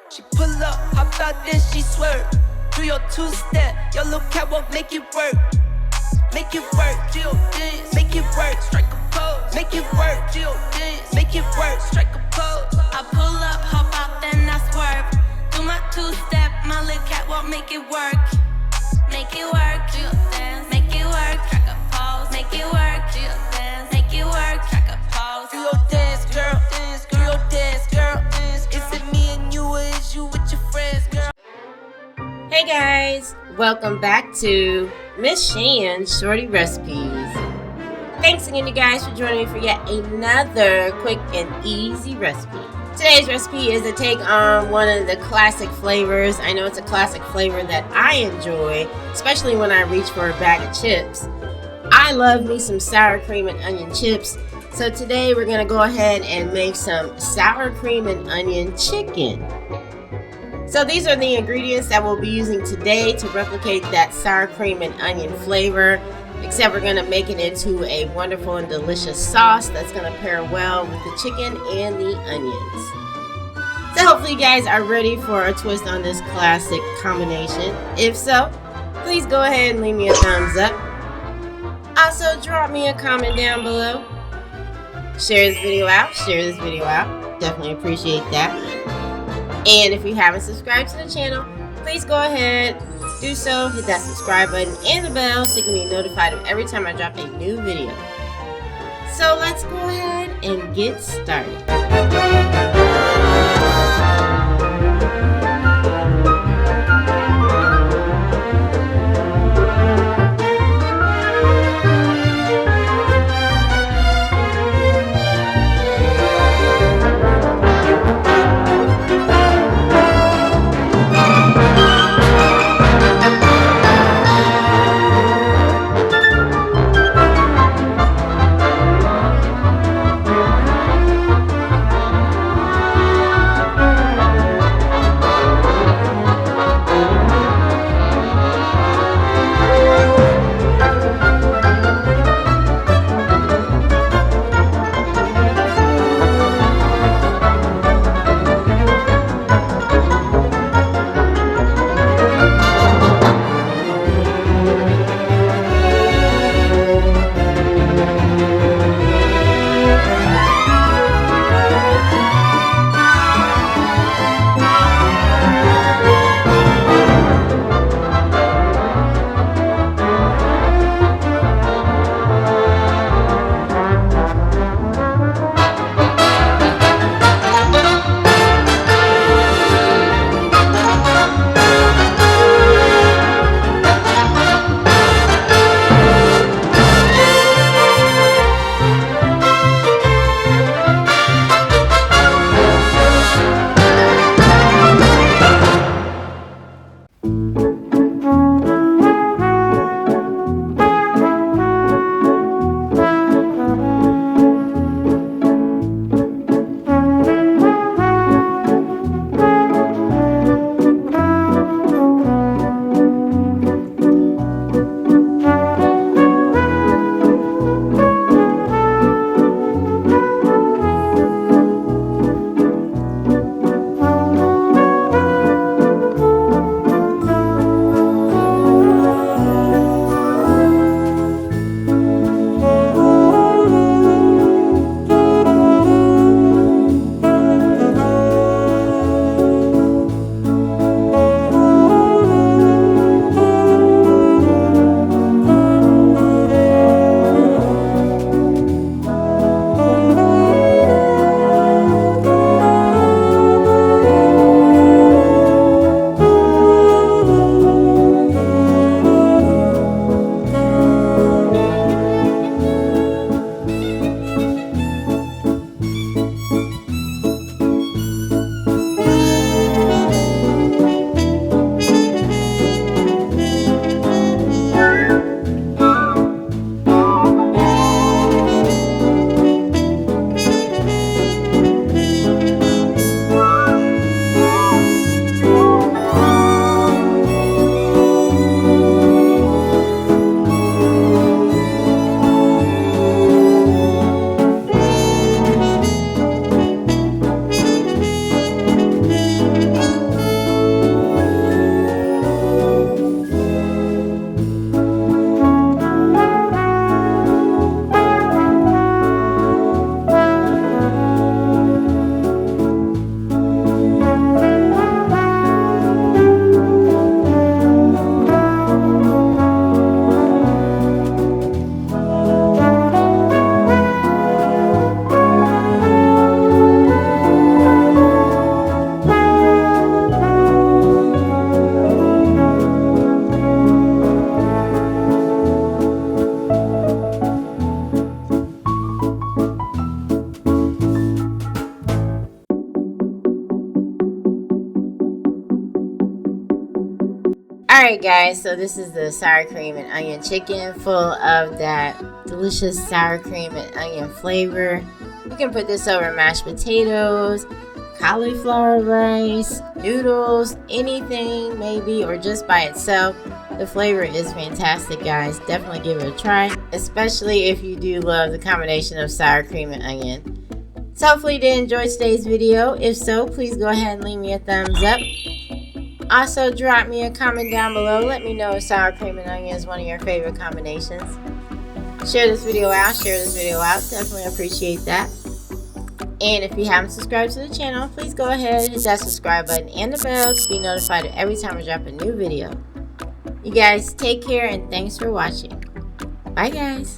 She pull up, hop out, then she swerve. Do your two-step, your little catwalk, make it work. Make it work, Jill dance, make it work, strike a pose. Make it work, Jill dance, make it work, strike a pose. I pull up, hop out, then I swerve. Do my two-step, my little catwalk, make it work. Make it work, Jill dance, make it work, strike a pose. Make it work, Jill dance, make it work, strike a pose. Do your dance, girl, dance, do your dance, girl, dance. Is it me and you, or is you with your friends, girl? Hey guys, welcome back to Miss Shan's Shorty Recipes. Thanks again, you guys, for joining me for yet another quick and easy recipe. Today's recipe is a take on one of the classic flavors. I know it's a classic flavor that I enjoy, especially when I reach for a bag of chips. I love me some sour cream and onion chips, so today we're going to go ahead and make some sour cream and onion chicken. So these are the ingredients that we'll be using today to replicate that sour cream and onion flavor, except we're going to make it into a wonderful and delicious sauce that's going to pair well with the chicken and the onions. So hopefully you guys are ready for a twist on this classic combination. If so, please go ahead and leave me a thumbs up. Also, drop me a comment down below. Share this video out. Definitely appreciate that. And if you haven't subscribed to the channel, please go ahead, do so, hit that subscribe button and the bell so you can be notified of every time I drop a new video. So let's go ahead and get started. Alright guys, so this is the sour cream and onion chicken, full of that delicious sour cream and onion flavor. You can put this over mashed potatoes, cauliflower rice, noodles, anything maybe, or just by itself. The flavor is fantastic, guys. Definitely give it a try, especially if you do love the combination of sour cream and onion. So hopefully you did enjoy today's video. If so, please go ahead and leave me a thumbs up. Also, drop me a comment down below. Let me know if sour cream and onion is one of your favorite combinations. Share this video out. Definitely appreciate that. And if you haven't subscribed to the channel, please go ahead and hit that subscribe button and the bell to be notified every time I drop a new video. You guys take care and thanks for watching. Bye guys.